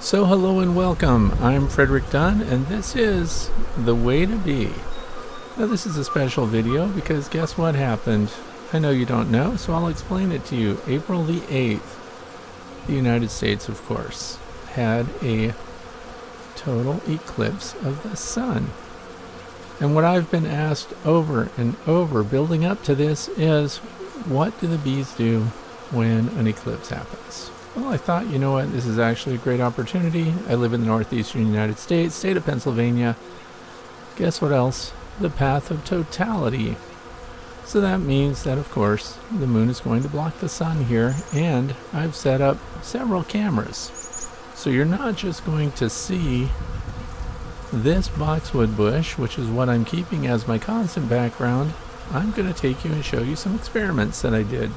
So hello and welcome. I'm Frederick Dunn and this is The Way to Bee. Now this is a special video because guess what happened? I know you don't know, so I'll explain it to you. April the 8th, the United States, of course, had a total eclipse of the sun. And what I've been asked over and over building up to this is, what do the bees do when an eclipse happens? Well, I thought, you know what, this is actually a great opportunity. I live in the northeastern United States, state of Pennsylvania. Guess what else? The path of totality. So that means that, of course, the moon is going to block the sun here, and I've set up several cameras. So you're not just going to see this boxwood bush, which is what I'm keeping as my constant background. I'm going to take you and show you some experiments that I did,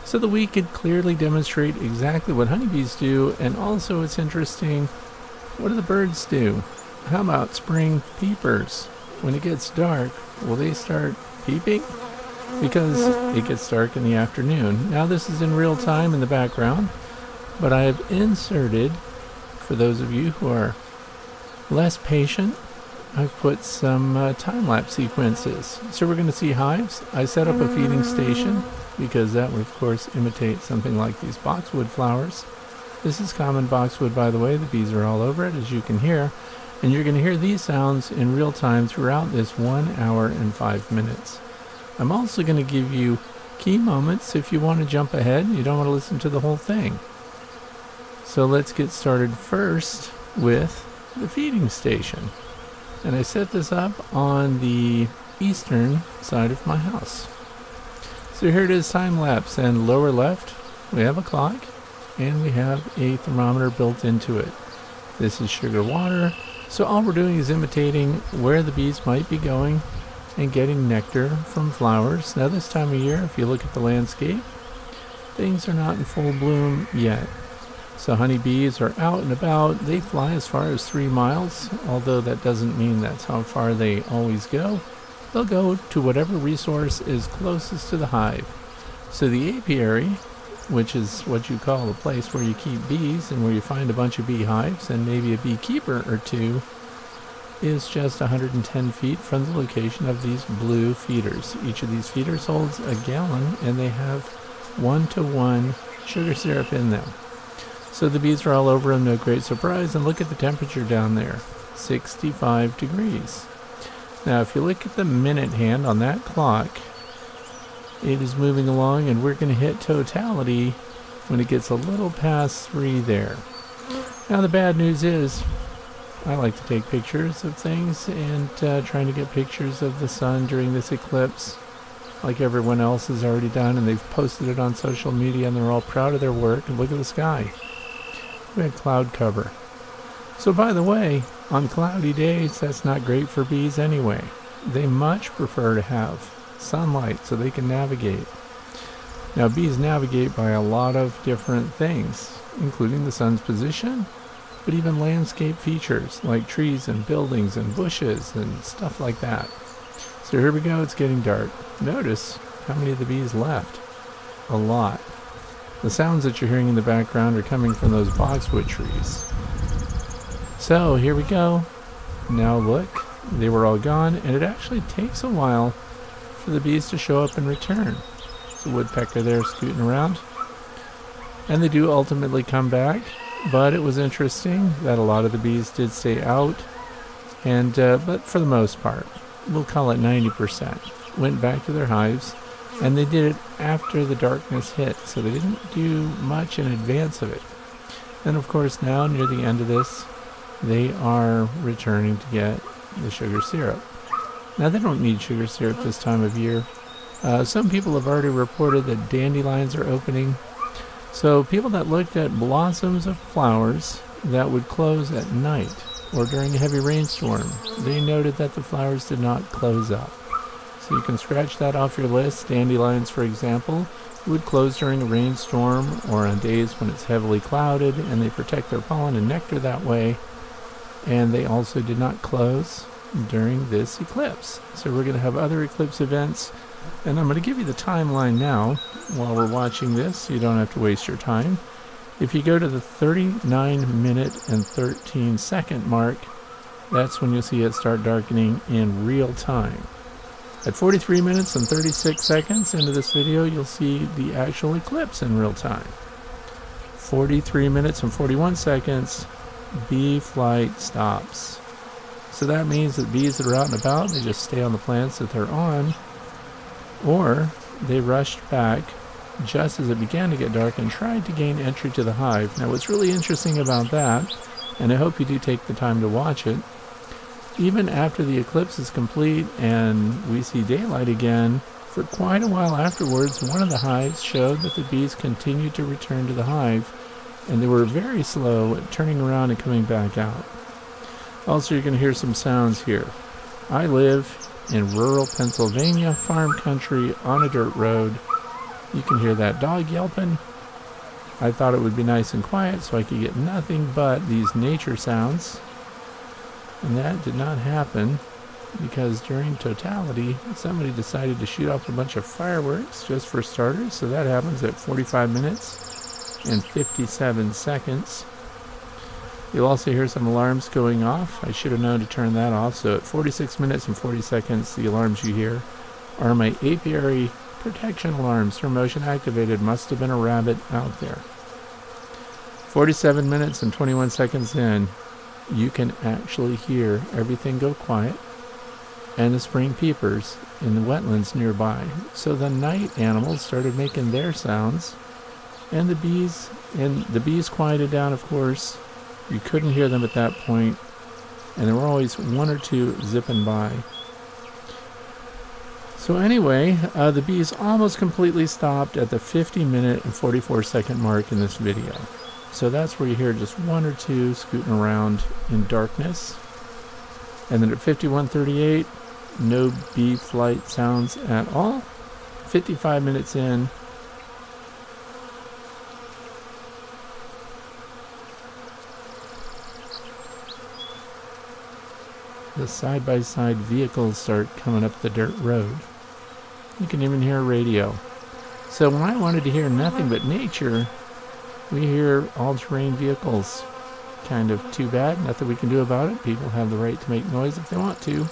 so that we could clearly demonstrate exactly what honeybees do, and also it's interesting, what do the birds do? How about spring peepers? When it gets dark, will they start peeping? Because it gets dark in the afternoon. Now this is in real time in the background, but I have inserted, for those of you who are less patient, I've put some time-lapse sequences. So we're going to see hives. I set up a feeding station, because that would of course imitate something like these boxwood flowers. This is common boxwood, by the way. The bees are all over it, as you can hear, and you're going to hear these sounds in real time throughout this 1 hour and 5 minutes. I'm also going to give you key moments if you want to jump ahead and you don't want to listen to the whole thing. So let's get started first with the feeding station. And I set this up on the eastern side of my house. So here it is, time lapse, and lower left we have a clock and we have a thermometer built into it. This is sugar water, so all we're doing is imitating where the bees might be going and getting nectar from flowers. Now this time of year, if you look at the landscape, things are not in full bloom yet. So honeybees are out and about. They fly as far as 3 miles, although that doesn't mean that's how far they always go. They'll go to whatever resource is closest to the hive. So the apiary, which is what you call a place where you keep bees and where you find a bunch of beehives and maybe a beekeeper or two, is just 110 feet from the location of these blue feeders. Each of these feeders holds a gallon and they have 1-to-1 sugar syrup in them. So the bees are all over them, no great surprise, and look at the temperature down there, 65 degrees. Now if you look at the minute hand on that clock, it is moving along and we're going to hit totality when it gets a little past 3 there. Now the bad news is, I like to take pictures of things, and trying to get pictures of the sun during this eclipse, like everyone else has already done, and they've posted it on social media and they're all proud of their work. And look at the sky. We had cloud cover. So by the way, on cloudy days, that's not great for bees anyway. They much prefer to have sunlight so they can navigate. Now bees navigate by a lot of different things, including the sun's position, but even landscape features like trees and buildings and bushes and stuff like that. So here we go, it's getting dark. Notice how many of the bees left. A lot. The sounds that you're hearing in the background are coming from those boxwood trees. So here we go. Now look, they were all gone, and it actually takes a while for the bees to show up and return. There's a woodpecker there scooting around. And they do ultimately come back, but it was interesting that a lot of the bees did stay out, and but for the most part, we'll call it 90%, went back to their hives, and they did it after the darkness hit, so they didn't do much in advance of it. And of course now, near the end of this, they are returning to get the sugar syrup. Now they don't need sugar syrup this time of year. Some people have already reported that dandelions are opening. So people that looked at blossoms of flowers that would close at night or during a heavy rainstorm, they noted that the flowers did not close up. So you can scratch that off your list. Dandelions, for example, would close during a rainstorm or on days when it's heavily clouded, and they protect their pollen and nectar that way. And they also did not close during this eclipse. So we're going to have other eclipse events, and I'm going to give you the timeline now while we're watching this so you don't have to waste your time. If you go to the 39-minute and 13-second mark, that's when you'll see it start darkening in real time. At 43 minutes and 36 seconds into this video, you'll see the actual eclipse in real time. 43 minutes and 41 seconds, bee flight stops. So that means that bees that are out and about, they just stay on the plants that they're on, or they rushed back just as it began to get dark and tried to gain entry to the hive. Now what's really interesting about that, and I hope you do take the time to watch it, even after the eclipse is complete and we see daylight again, for quite a while afterwards, one of the hives showed that the bees continued to return to the hive, and they were very slow at turning around and coming back out. Also, you're going to hear some sounds here. I live in rural Pennsylvania, farm country, on a dirt road. You can hear that dog yelping. I thought it would be nice and quiet so I could get nothing but these nature sounds. And that did not happen because during totality, somebody decided to shoot off a bunch of fireworks just for starters. So that happens at 45 minutes and 57 seconds. You'll also hear some alarms going off. I should have known to turn that off. So at 46 minutes and 40 seconds, the alarms you hear are my apiary protection alarms. They're motion activated. Must have been a rabbit out there. 47 minutes and 21 seconds in, you can actually hear everything go quiet and the spring peepers in the wetlands nearby. So the night animals started making their sounds, and the bees quieted down, of course. You couldn't hear them at that point, and there were always one or two zipping by. So anyway, the bees almost completely stopped at the 50-minute and 44-second mark in this video. So that's where you hear just one or two scooting around in darkness. And then at 51:38, no bee flight sounds at all. 55 minutes in, the side-by-side vehicles start coming up the dirt road. You can even hear a radio. So when I wanted to hear nothing but nature, we hear all-terrain vehicles. Kind of too bad, nothing we can do about it. People have the right to make noise if they want to.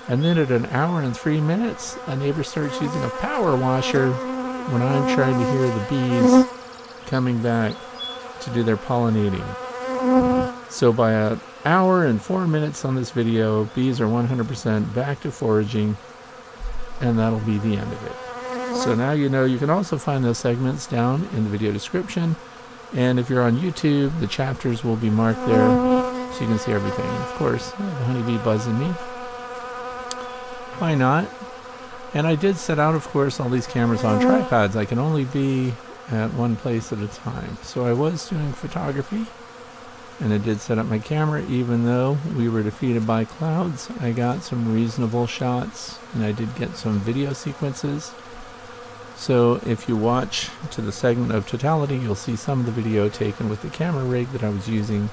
And then at 1 hour and 3 minutes, a neighbor starts using a power washer when I'm trying to hear the bees coming back to do their pollinating. So by 1 hour and 4 minutes on this video, bees are 100% back to foraging, and that'll be the end of it. So now you know you can also find those segments down in the video description, and if you're on YouTube, the chapters will be marked there so you can see everything. Of course, I have a honeybee buzzing me. Why not? And I did set out, of course, all these cameras on tripods. I can only be at one place at a time. So I was doing photography, and I did set up my camera. Even though we were defeated by clouds, I got some reasonable shots, and I did get some video sequences. So if you watch to the segment of totality, you'll see some of the video taken with the camera rig that I was using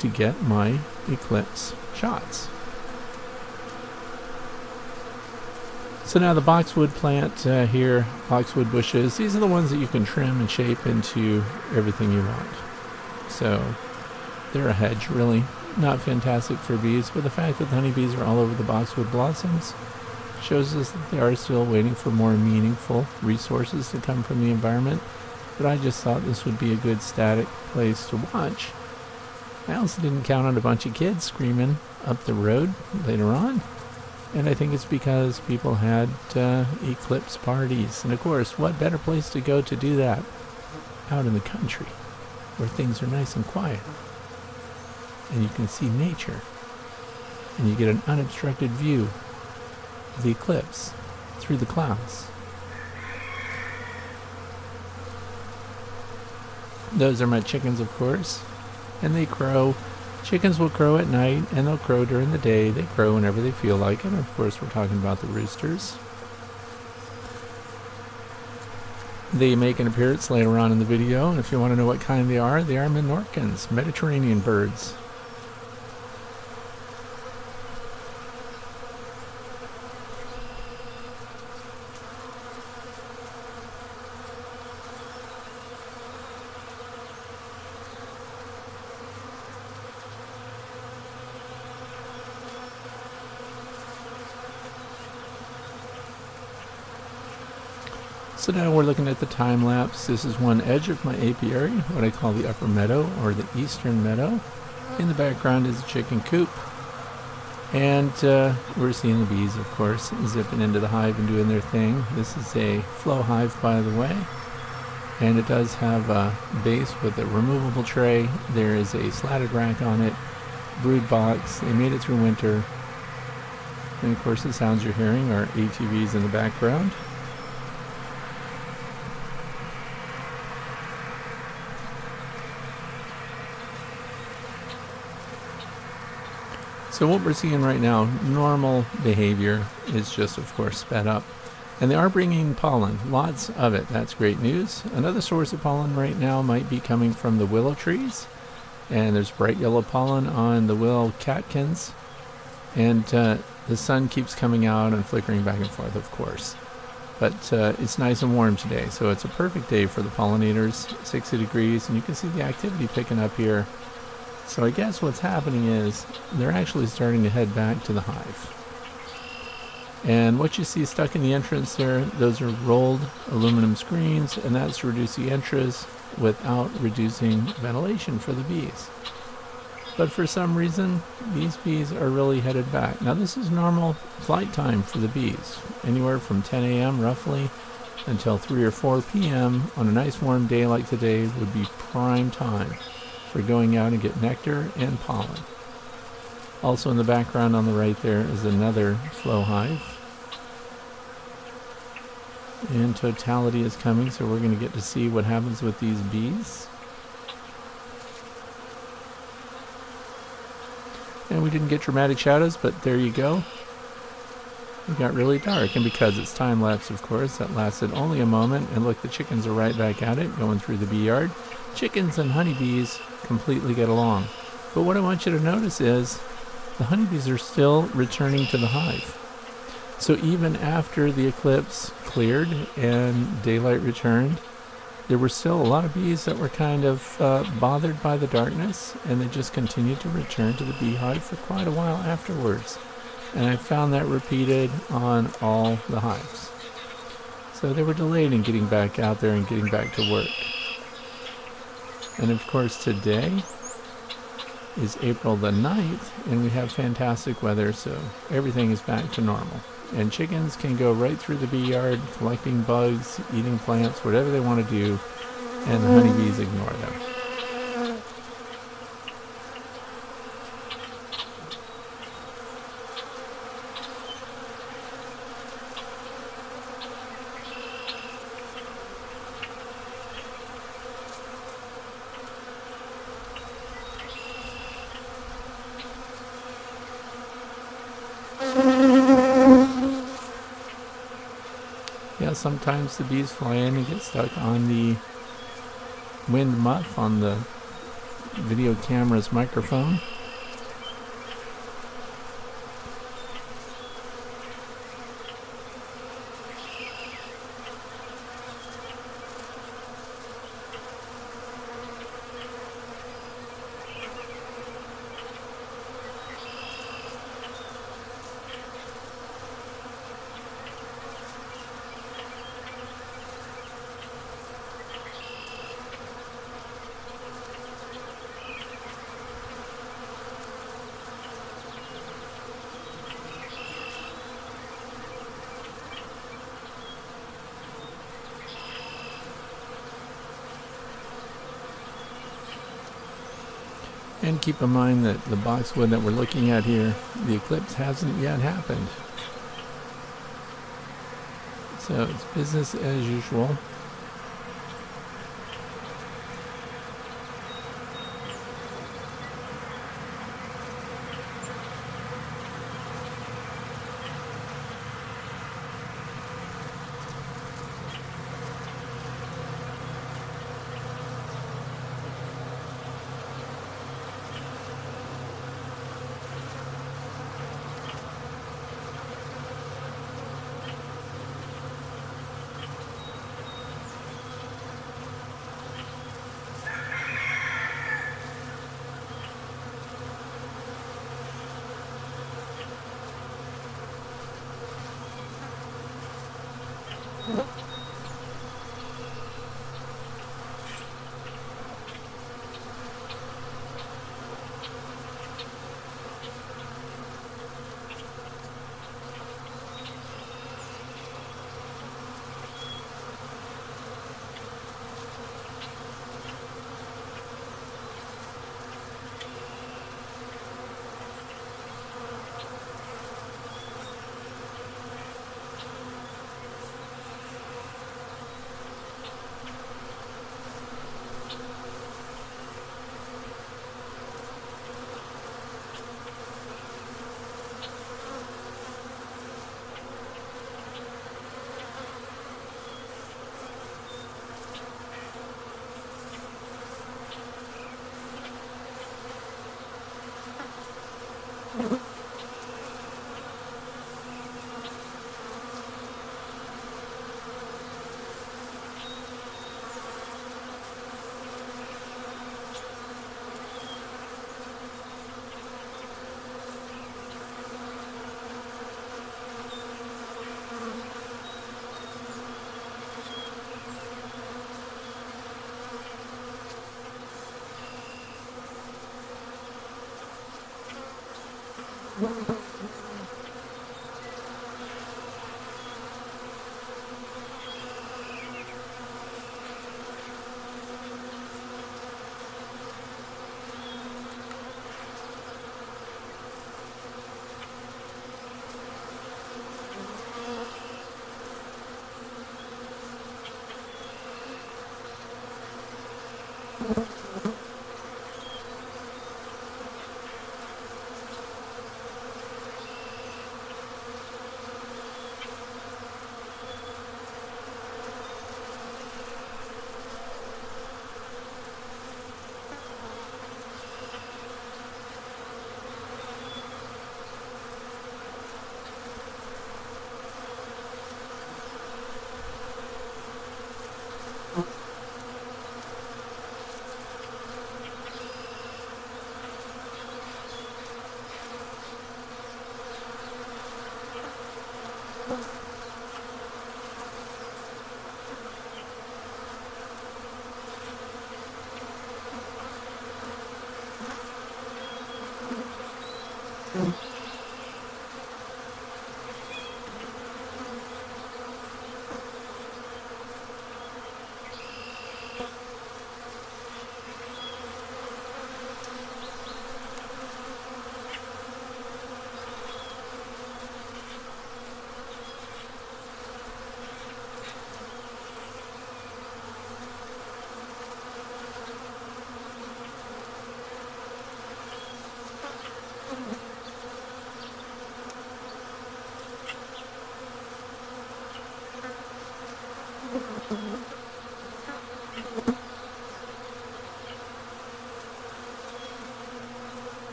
to get my eclipse shots. So now the boxwood plant here, boxwood bushes, these are the ones that you can trim and shape into everything you want. So they're a hedge, really. Not fantastic for bees, but the fact that the honeybees are all over the boxwood blossoms shows us that they are still waiting for more meaningful resources to come from the environment. But I just thought this would be a good static place to watch. I also didn't count on a bunch of kids screaming up the road later on. And I think it's because people had eclipse parties. And of course, what better place to go to do that? Out in the country, where things are nice and quiet. And you can see nature. And you get an unobstructed view of the eclipse through the clouds. Those are my chickens, of course. And they crow. Chickens will crow at night, and they'll crow during the day. They crow whenever they feel like it. Of course, we're talking about the roosters. They make an appearance later on in the video, and if you want to know what kind they are Menorcans, Mediterranean birds. So now we're looking at the time lapse. This is one edge of my apiary, what I call the upper meadow or the eastern meadow. In the background is a chicken coop. And we're seeing the bees, of course, zipping into the hive and doing their thing. This is a flow hive, by the way. And it does have a base with a removable tray. There is a slatted rack on it, brood box. They made it through winter. And of course the sounds you're hearing are ATVs in the background. So what we're seeing right now, normal behavior is just, of course, sped up. And they are bringing pollen, lots of it. That's great news. Another source of pollen right now might be coming from the willow trees. And there's bright yellow pollen on the willow catkins. And the sun keeps coming out and flickering back and forth, of course. But it's nice and warm today, so it's a perfect day for the pollinators, 60 degrees. And you can see the activity picking up here. So I guess what's happening is they're actually starting to head back to the hive. And what you see stuck in the entrance there, those are rolled aluminum screens, and that's to reduce the entrance without reducing ventilation for the bees. But for some reason, these bees are really headed back. Now this is normal flight time for the bees, anywhere from 10 a.m. roughly until 3 or 4 p.m. on a nice warm day like today would be prime time for going out and get nectar and pollen. Also in the background on the right there is another flow hive. And totality is coming, so we're going to get to see what happens with these bees. And we didn't get dramatic shadows, but there you go. It got really dark, and because it's time lapse, of course, that lasted only a moment. And look, the chickens are right back at it, going through the bee yard. Chickens and honeybees completely get along. But what I want you to notice is the honeybees are still returning to the hive. So even after the eclipse cleared and daylight returned, there were still a lot of bees that were kind of bothered by the darkness, and they just continued to return to the beehive for quite a while afterwards. And I found that repeated on all the hives. So they were delayed in getting back out there and getting back to work. And of course today is April the 9th, and we have fantastic weather, so everything is back to normal. And chickens can go right through the bee yard, collecting bugs, eating plants, whatever they want to do, and the honeybees ignore them. Yeah, sometimes the bees fly in and get stuck on the wind muff on the video camera's microphone. And keep in mind that the boxwood that we're looking at here, the eclipse hasn't yet happened. So it's business as usual.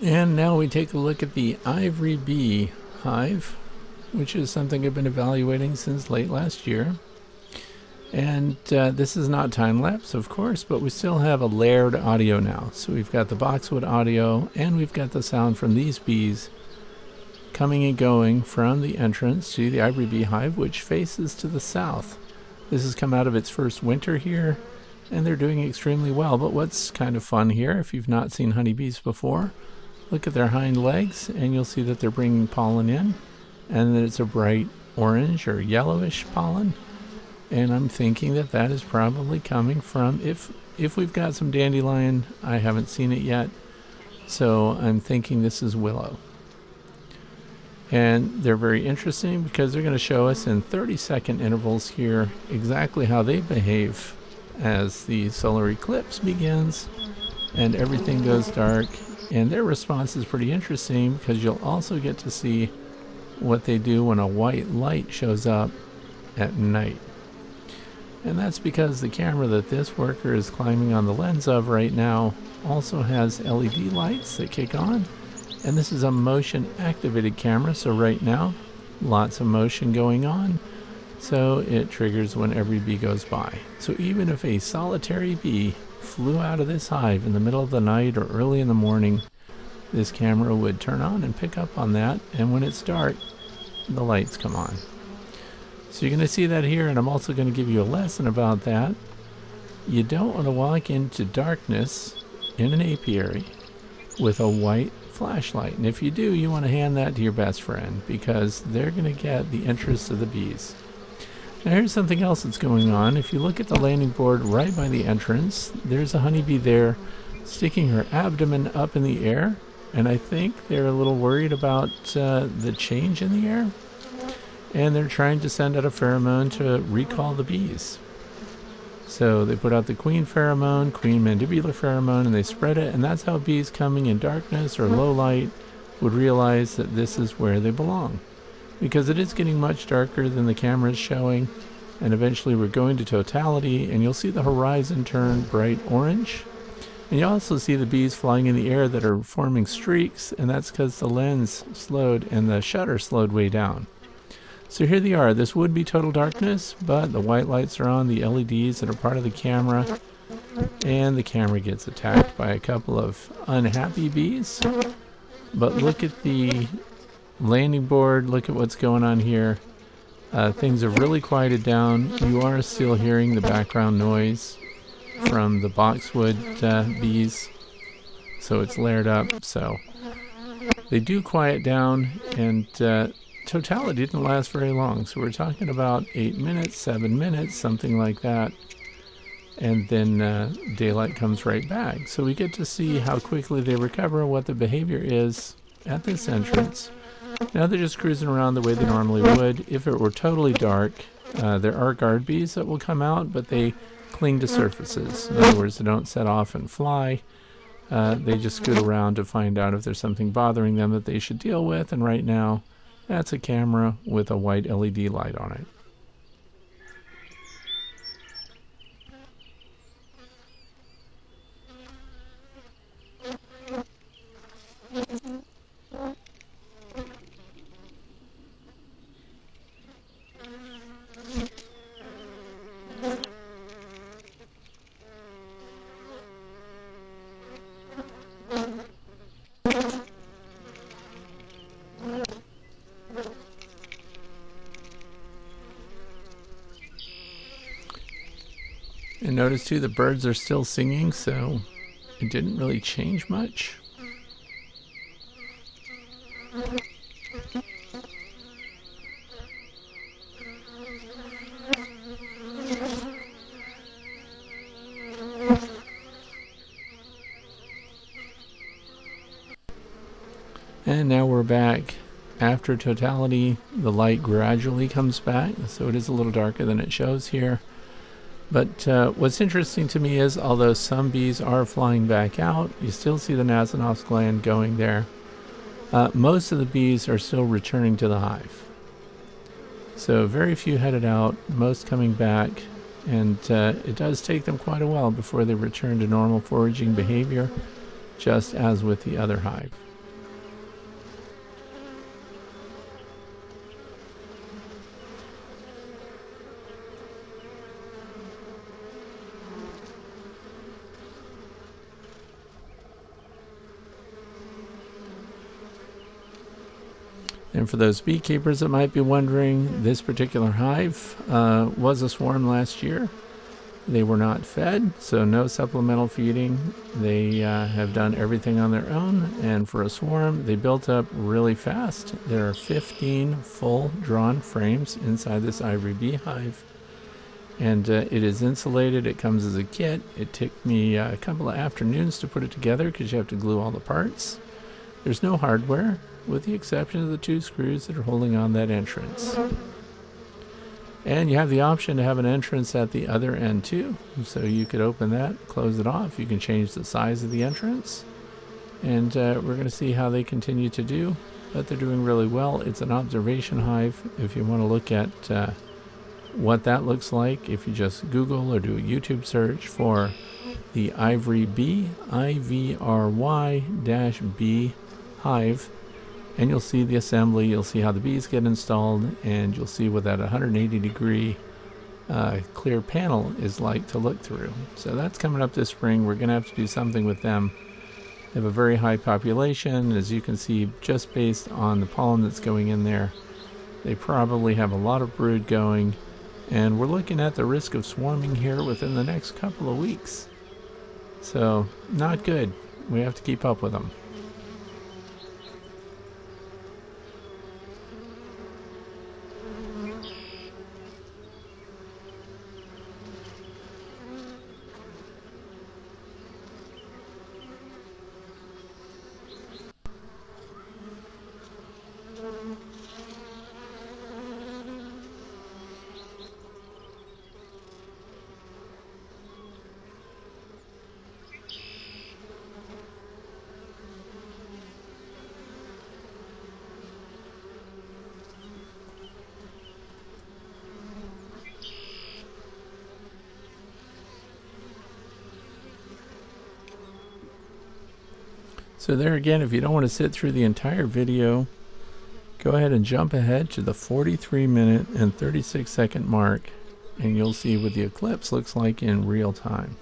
And now we take a look at the Ivory Bee hive, which is something I've been evaluating since late last year. And this is not time-lapse, of course, but we still have a layered audio now. So we've got the boxwood audio, and we've got the sound from these bees coming and going from the entrance to the Ivory Bee hive, which faces to the south. This has come out of its first winter here, and they're doing extremely well. But what's kind of fun here, if you've not seen honeybees before, look at their hind legs, and you'll see that they're bringing pollen in, and that it's a bright orange or yellowish pollen. And I'm thinking that that is probably coming from, if we've got some dandelion, I haven't seen it yet, so I'm thinking this is willow. And they're very interesting because they're going to show us in 30-second intervals here exactly how they behave as the solar eclipse begins and everything goes dark. And their response is pretty interesting because you'll also get to see what they do when a white light shows up at night. And that's because the camera that this worker is climbing on the lens of right now also has LED lights that kick on. And this is a motion activated camera, so right now, lots of motion going on. So it triggers when every bee goes by. So even if a solitary bee flew out of this hive in the middle of the night or early in the morning, this camera would turn on and pick up on that. And when it's dark, the lights come on. So you're going to see that here, and I'm also going to give you a lesson about that. You don't want to walk into darkness in an apiary with a white flashlight. And if you do, you want to hand that to your best friend, because they're going to get the interest of the bees. Now here's something else that's going on. If you look at the landing board right by the entrance, there's a honeybee there sticking her abdomen up in the air. And I think they're a little worried about the change in the air. And they're trying to send out a pheromone to recall the bees. So they put out the queen pheromone, queen mandibular pheromone, and they spread it. And that's how bees coming in darkness or low light would realize that this is where they belong. Because it is getting much darker than the camera is showing. And eventually we're going to totality, and you'll see the horizon turn bright orange. And you also see the bees flying in the air that are forming streaks, and that's because the lens slowed and the shutter slowed way down. So here they are. This would be total darkness, but the white lights are on, the LEDs that are part of the camera, and the camera gets attacked by a couple of unhappy bees. But look at the landing board, look at what's going on here. Things have really quieted down. You are still hearing the background noise from the boxwood bees, so it's layered up. So they do quiet down, and totality didn't last very long. So we're talking about 8 minutes, 7 minutes, something like that. And then daylight comes right back. So we get to see how quickly they recover, what the behavior is at this entrance. Now they're just cruising around the way they normally would. If it were totally dark, there are guard bees that will come out, but they cling to surfaces. In other words, they don't set off and fly. They just scoot around to find out if there's something bothering them that they should deal with. And right now, that's a camera with a white LED light on it. And notice too, the birds are still singing, so it didn't really change much. And now we're back. After totality, the light gradually comes back, so it is a little darker than it shows here. But what's interesting to me is, although some bees are flying back out, you still see the Nasanov's gland going there. Most of the bees are still returning to the hive. So very few headed out, most coming back, and it does take them quite a while before they return to normal foraging behavior, just as with the other hive. And for those beekeepers that might be wondering, this particular hive was a swarm last year. They were not fed, so no supplemental feeding. They have done everything on their own, and for a swarm, they built up really fast. There are 15 full drawn frames inside this ivory beehive, and it is insulated. It comes as a kit. It took me a couple of afternoons to put it together because you have to glue all the parts. There's no hardware, with the exception of the 2 screws that are holding on that entrance. And you have the option to have an entrance at the other end too. So you could open that, close it off. You can change the size of the entrance. And we're going to see how they continue to do. But they're doing really well. It's an observation hive. If you want to look at what that looks like if you just Google or do a YouTube search for the Ivry Bee, IVRY-B hive, and you'll see the assembly, you'll see how the bees get installed, and you'll see what that 180-degree clear panel is like to look through. So that's coming up this spring. We're going to have to do something with them. They have a very high population, as you can see, just based on the pollen that's going in there. They probably have a lot of brood going, and we're looking at the risk of swarming here within the next couple of weeks. So, not good. We have to keep up with them. So there again, if you don't want to sit through the entire video, go ahead and jump ahead to the 43-minute and 36-second mark, and you'll see what the eclipse looks like in real time.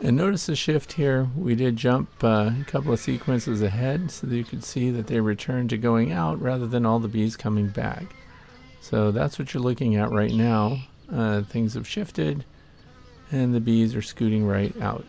And notice the shift here. We did jump a couple of sequences ahead so that you could see that they returned to going out rather than all the bees coming back. So that's what you're looking at right now. Things have shifted and the bees are scooting right out.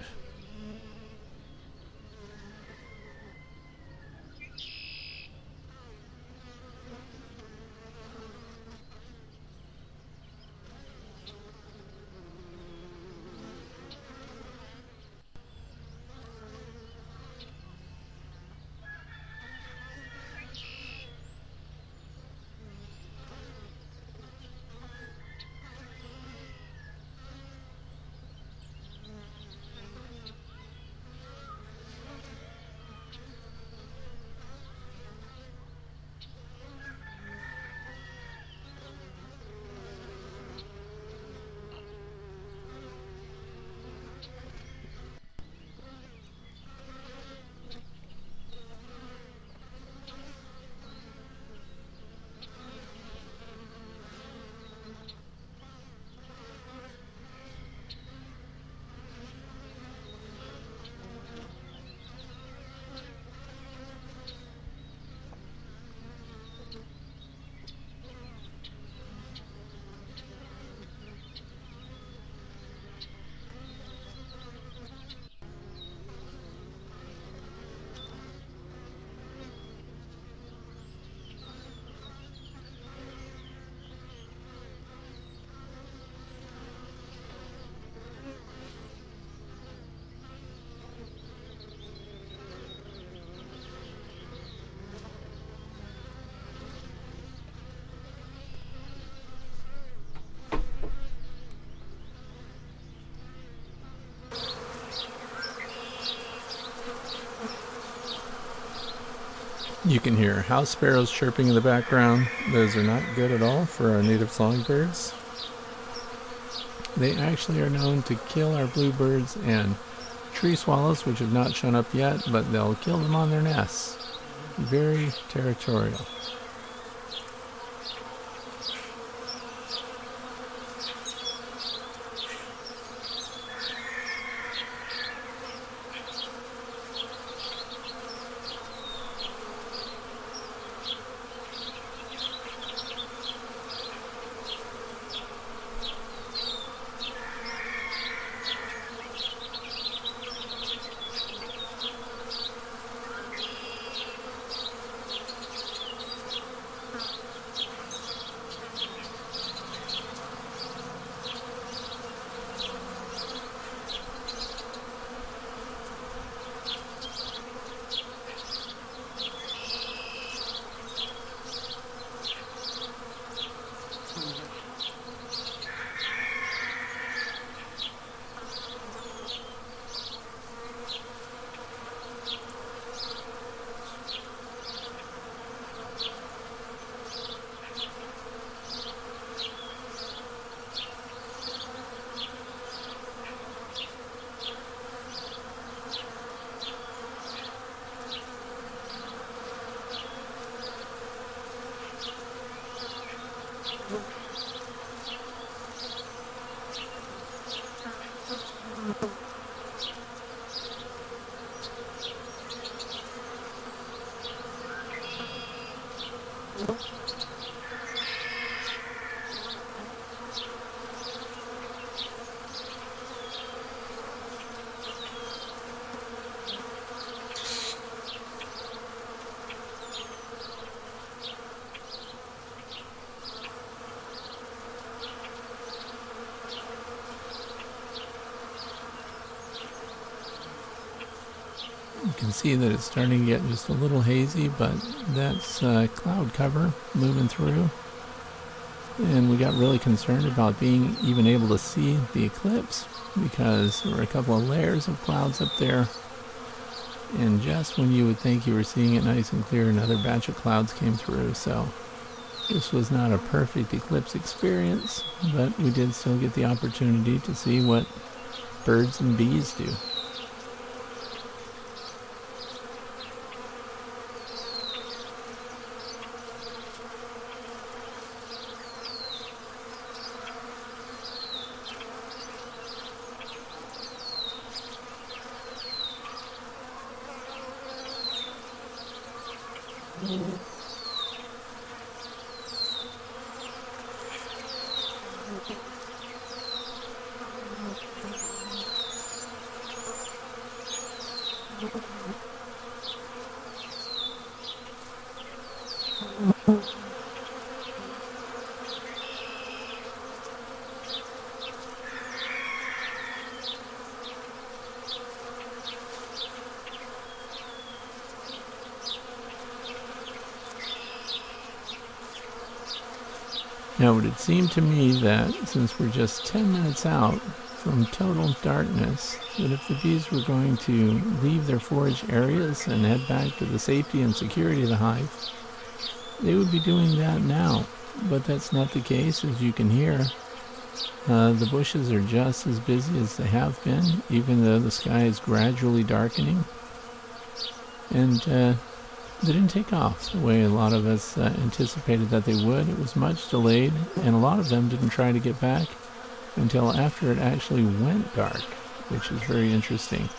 You can hear house sparrows chirping in the background. Those are not good at all for our native songbirds. They actually are known to kill our bluebirds and tree swallows, which have not shown up yet, but they'll kill them on their nests. Very territorial. You can see that it's starting to get just a little hazy, but that's cloud cover moving through. And we got really concerned about being even able to see the eclipse because there were a couple of layers of clouds up there. And just when you would think you were seeing it nice and clear, another batch of clouds came through. So this was not a perfect eclipse experience, but we did still get the opportunity to see what birds and bees do. Now, it would seem to me that since we're just 10 minutes out from total darkness, that if the bees were going to leave their forage areas and head back to the safety and security of the hive, they would be doing that now. But that's not the case, as you can hear. The bushes are just as busy as they have been, even though the sky is gradually darkening. And they didn't take off the way a lot of us anticipated that they would. It was much delayed, and a lot of them didn't try to get back until after it actually went dark, which is very interesting.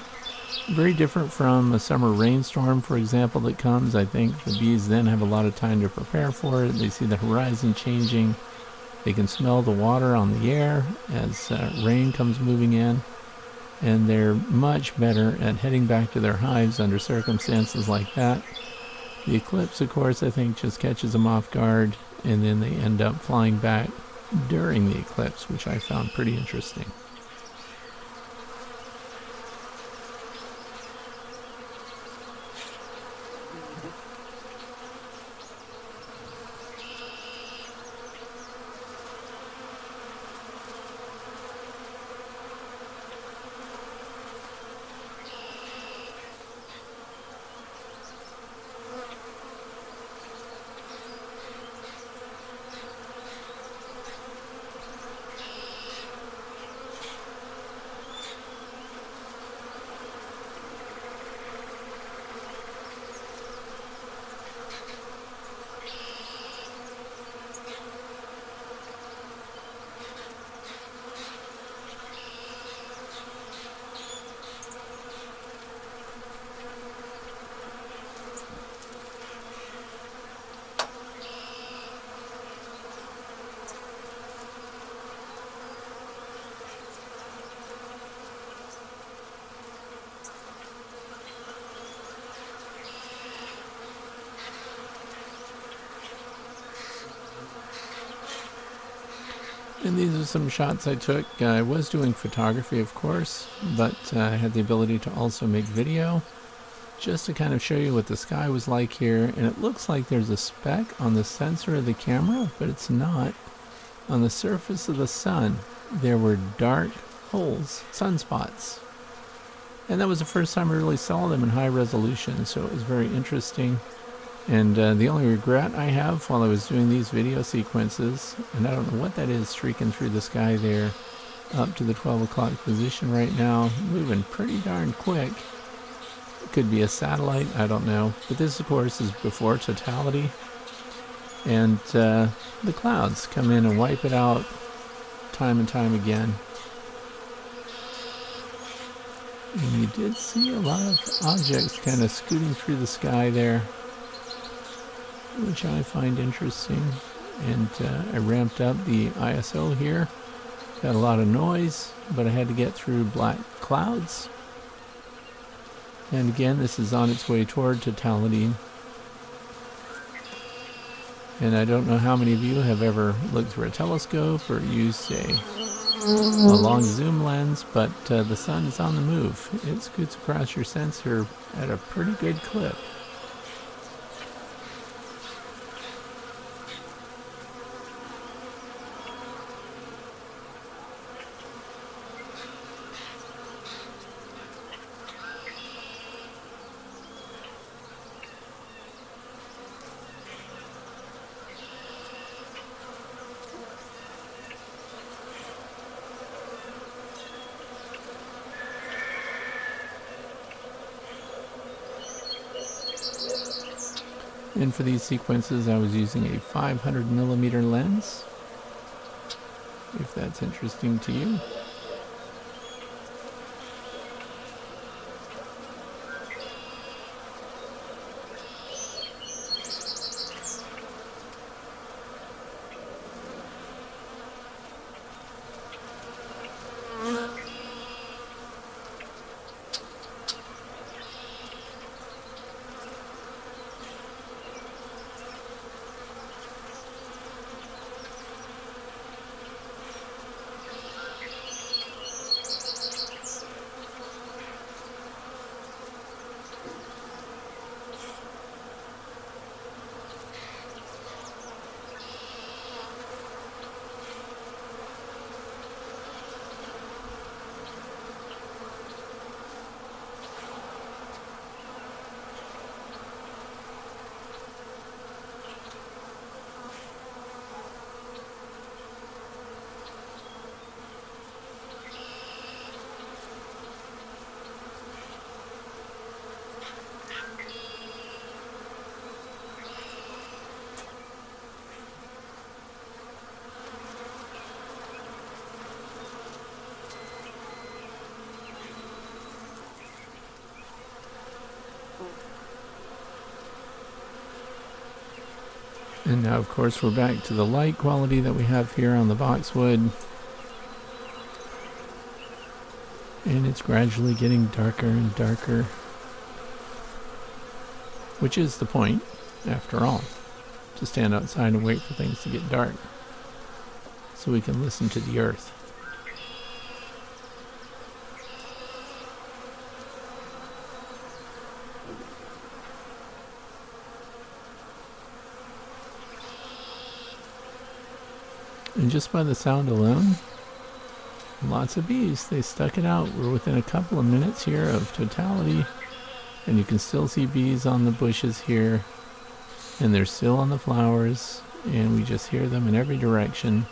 Very different from a summer rainstorm, for example, that comes. I think the bees then have a lot of time to prepare for it. They see the horizon changing. They can smell the water on the air as rain comes moving in. And they're much better at heading back to their hives under circumstances like that. The eclipse, of course, I think just catches them off guard, and then they end up flying back during the eclipse, which I found pretty interesting. And these are some shots I took. I was doing photography, of course, but I had the ability to also make video, just to kind of show you what the sky was like here. And it looks like there's a speck on the sensor of the camera, but it's not. on the surface of the sun, there were dark holes, sunspots. And that was the first time I really saw them in high resolution, so it was very interesting. And the only regret I have while I was doing these video sequences, and I don't know what that is streaking through the sky there, up to the 12 o'clock position right now, moving pretty darn quick. It could be a satellite, I don't know. But this, of course, is before totality. And the clouds come in and wipe it out time and time again. And you did see a lot of objects kind of scooting through the sky there, which I find interesting. And I ramped up the ISO here. Got a lot of noise, but I had to get through black clouds. And again, this is on its way toward totality. And I don't know how many of you have ever looked through a telescope or used a long zoom lens, but the sun is on the move. It scoots across your sensor at a pretty good clip. And for these sequences, I was using a 500mm lens, if that's interesting to you. And now, of course, we're back to the light quality that we have here on the boxwood. And it's gradually getting darker and darker. Which is the point, after all. To stand outside and wait for things to get dark. So we can listen to the earth. And just by the sound alone, lots of bees. They stuck it out. We're within a couple of minutes here of totality. And you can still see bees on the bushes here. And they're still on the flowers. And we just hear them in every direction.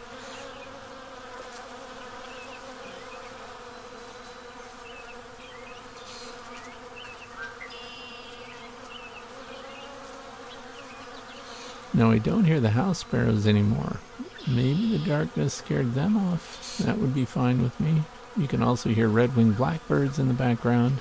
Now I don't hear the house sparrows anymore. Maybe the darkness scared them off. That would be fine with me. You can also hear red-winged blackbirds in the background.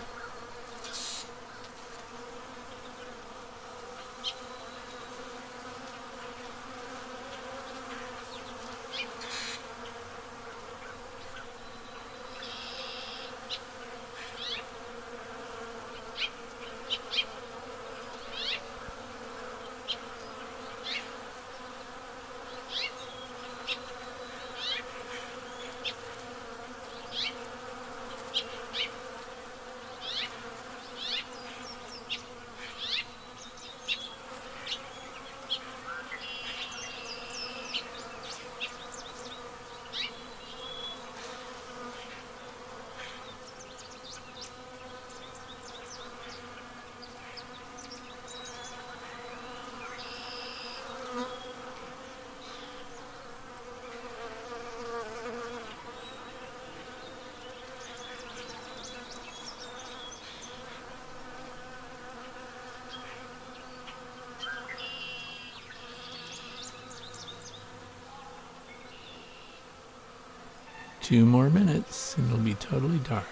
2 more minutes and it'll be totally dark.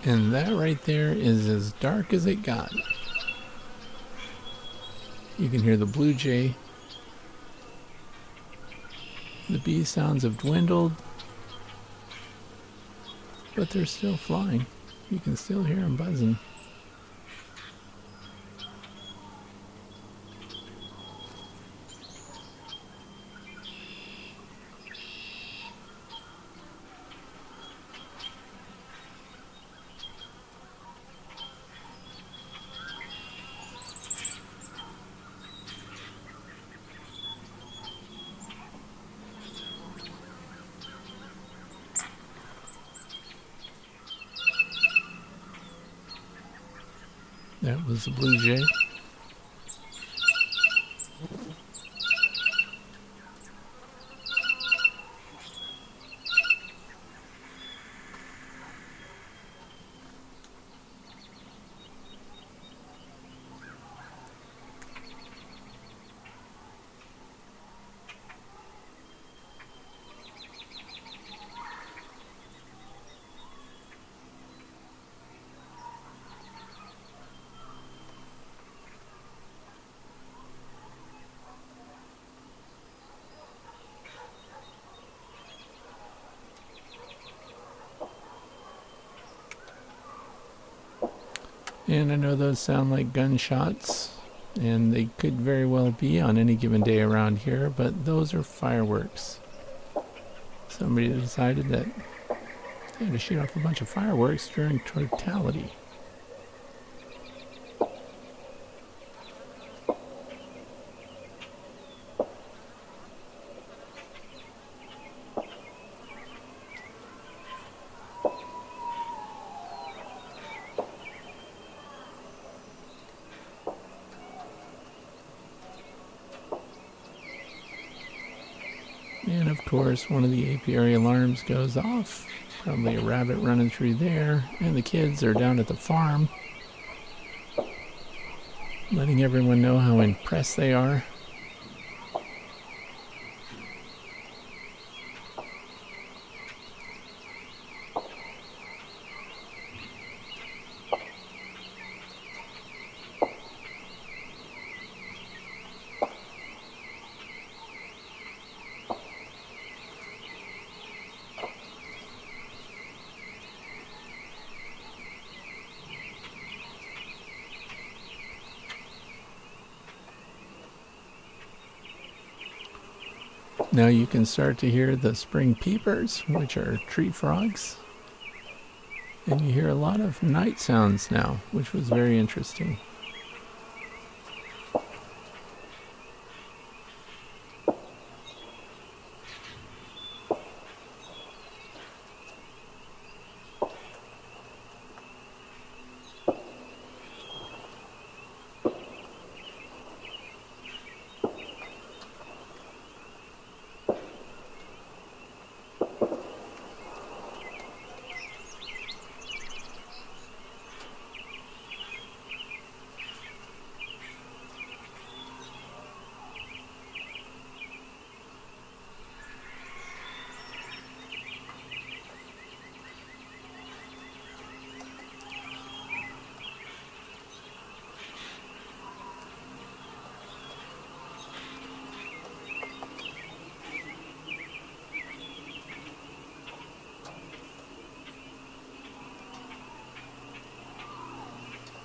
And that right there is as dark as it got. You can hear the blue jay. The bee sounds have dwindled, but they're still flying. You can still hear them buzzing. That was the blue jay. And I know those sound like gunshots, and they could very well be on any given day around here, but those are fireworks. Somebody decided that they had to shoot off a bunch of fireworks during totality. course, one of the apiary alarms goes off. Probably a rabbit running through there. And the kids are down at the farm, letting everyone know how impressed they are. Now you can start to hear the spring peepers, which are tree frogs. And you hear a lot of night sounds now, which was very interesting.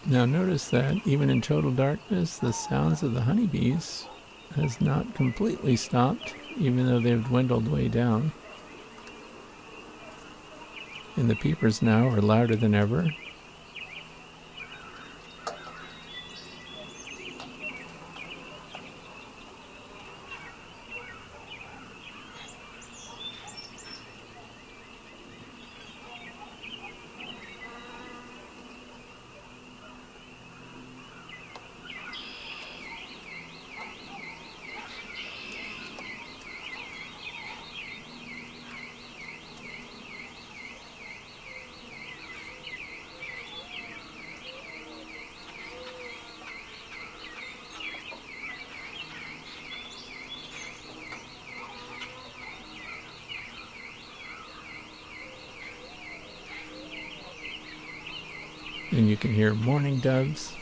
Now notice that even in total darkness, the sounds of the honeybees has not completely stopped, even though they've dwindled way down. And the peepers now are louder than ever. And you can hear mourning doves.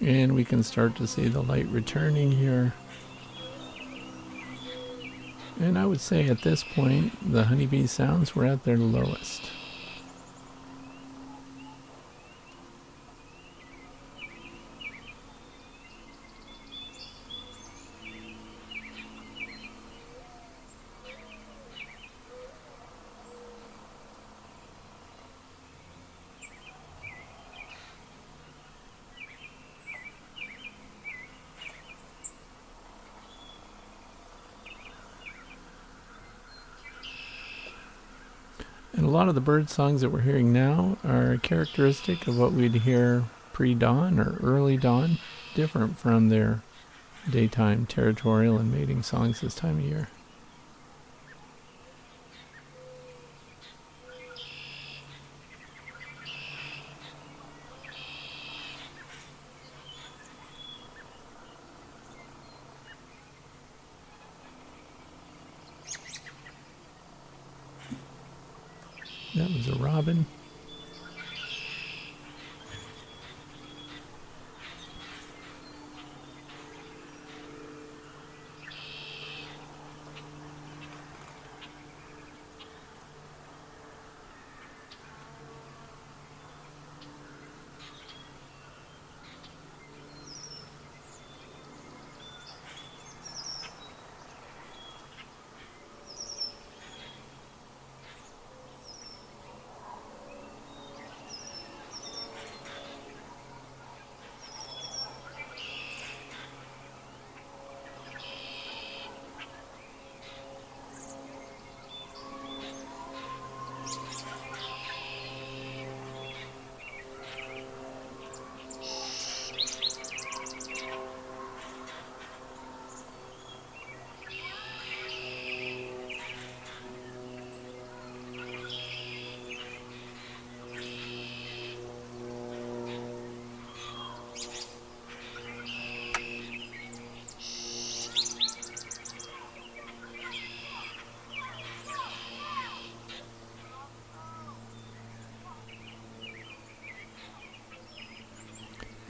And we can start to see the light returning here. And I would say at this point, the honeybee sounds were at their lowest. And a lot of the bird songs that we're hearing now are characteristic of what we'd hear pre-dawn or early dawn, different from their daytime territorial and mating songs this time of year. That was a robin.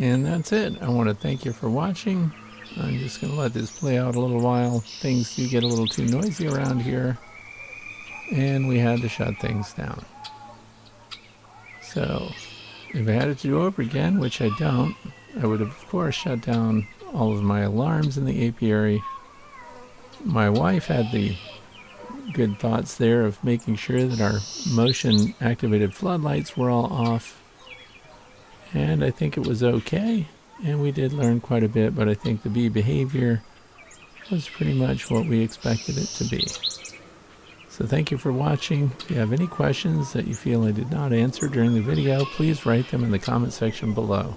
And that's it. I want to thank you for watching. I'm just going to let this play out a little while. Things do get a little too noisy around here, and we had to shut things down. So, if I had it to do over again, which I don't, I would have, of course, shut down all of my alarms in the apiary. My wife had the good thoughts there of making sure that our motion-activated floodlights were all off. And I think it was okay. And we did learn quite a bit, but I think the bee behavior was pretty much what we expected it to be. So thank you for watching. If you have any questions that you feel I did not answer during the video, please write them in the comment section below.